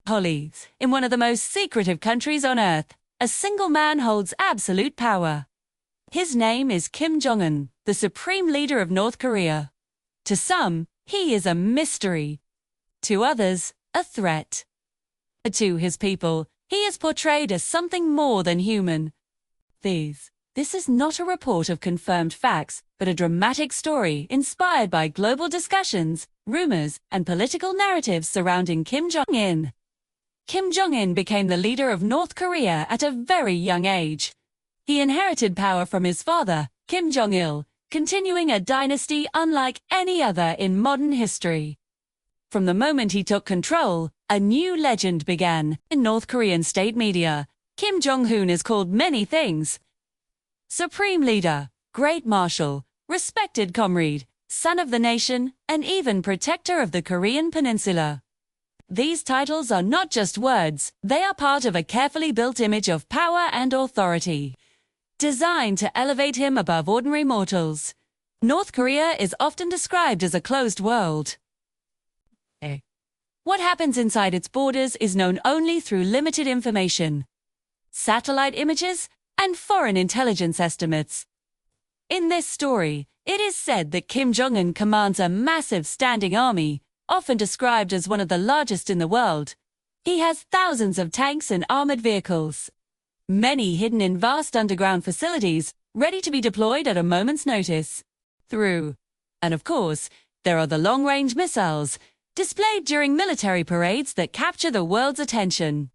Holly, in one of the most secretive countries on Earth, a single man holds absolute power. His name is Kim Jong-un, the supreme leader of North Korea. To some, he is a mystery. To others, a threat. To his people, he is portrayed as something more than human. This is not a report of confirmed facts, but a dramatic story inspired by global discussions, rumors, and political narratives surrounding Kim Jong-un. Kim Jong-un became the leader of North Korea at a very young age. He inherited power from his father, Kim Jong-il, continuing a dynasty unlike any other in modern history. From the moment he took control, a new legend began. In North Korean state media, Kim Jong-un is called many things: Supreme Leader, Great Marshal, Respected Comrade, Son of the Nation, and even Protector of the Korean Peninsula. These titles are not just words, they are part of a carefully built image of power and authority, designed to elevate him above ordinary mortals. North Korea is often described as a closed world. What happens inside its borders is known only through limited information, satellite images, and foreign intelligence estimates. In this story, it is said that Kim Jong-un commands a massive standing army, often described as one of the largest in the world. He has thousands of tanks and armored vehicles, many hidden in vast underground facilities, ready to be deployed at a moment's notice. And of course, there are the long-range missiles, displayed during military parades that capture the world's attention.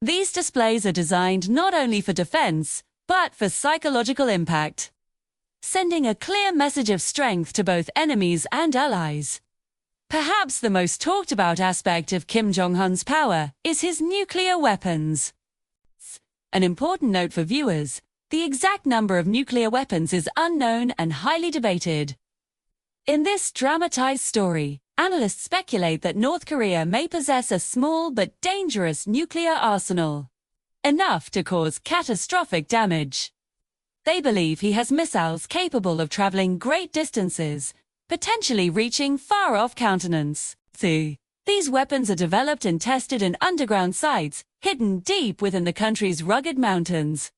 These displays are designed not only for defense, but for psychological impact, sending a clear message of strength to both enemies and allies. Perhaps the most talked about aspect of Kim Jong-un's power is his nuclear weapons. An important note for viewers: the exact number of nuclear weapons is unknown and highly debated. In this dramatized story, analysts speculate that North Korea may possess a small but dangerous nuclear arsenal, enough to cause catastrophic damage. They believe he has missiles capable of traveling great distances, potentially reaching far-off continents. These weapons are developed and tested in underground sites, hidden deep within the country's rugged mountains.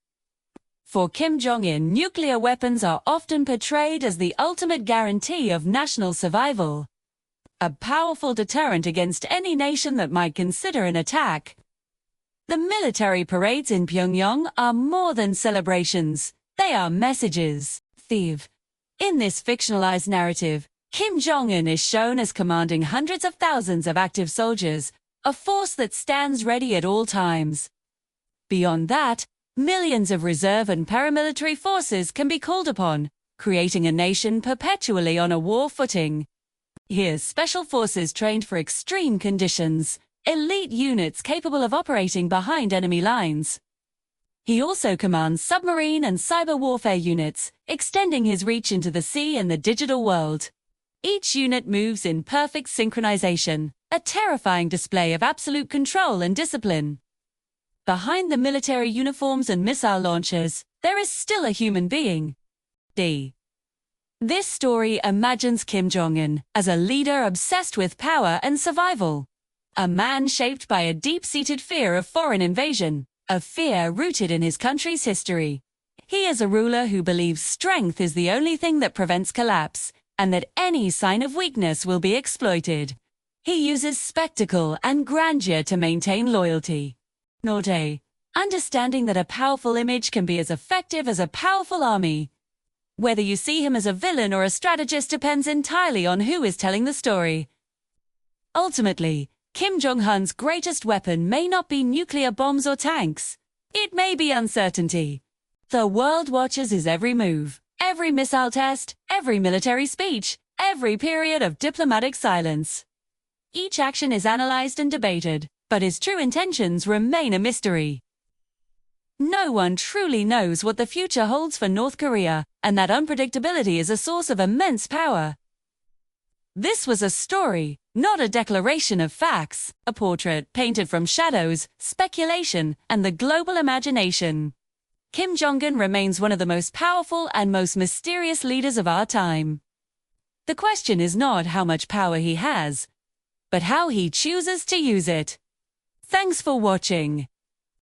For Kim Jong-un, nuclear weapons are often portrayed as the ultimate guarantee of national survival, a powerful deterrent against any nation that might consider an attack. The military parades in Pyongyang are more than celebrations, they are messages. In this fictionalized narrative, Kim Jong-un is shown as commanding hundreds of thousands of active soldiers, a force that stands ready at all times. Beyond that, millions of reserve and paramilitary forces can be called upon, creating a nation perpetually on a war footing. Here's special forces trained for extreme conditions, elite units capable of operating behind enemy lines. He also commands submarine and cyber warfare units, extending his reach into the sea and the digital world. Each unit moves in perfect synchronization, a terrifying display of absolute control and discipline. Behind the military uniforms and missile launchers, there is still a human being. This story imagines Kim Jong-un as a leader obsessed with power and survival, a man shaped by a deep-seated fear of foreign invasion, a fear rooted in his country's history. He is a ruler who believes strength is the only thing that prevents collapse, and that any sign of weakness will be exploited. He uses spectacle and grandeur to maintain loyalty. Understanding that a powerful image can be as effective as a powerful army. Whether you see him as a villain or a strategist depends entirely on who is telling the story. Ultimately, Kim Jong-un's greatest weapon may not be nuclear bombs or tanks. It may be uncertainty. The world watches his every move, every missile test, every military speech, every period of diplomatic silence. Each action is analyzed and debated, but his true intentions remain a mystery. No one truly knows what the future holds for North Korea, and that unpredictability is a source of immense power. This was a story, not a declaration of facts, a portrait painted from shadows, speculation, and the global imagination. Kim Jong-un remains one of the most powerful and most mysterious leaders of our time. The question is not how much power he has, but how he chooses to use it. Thanks for watching.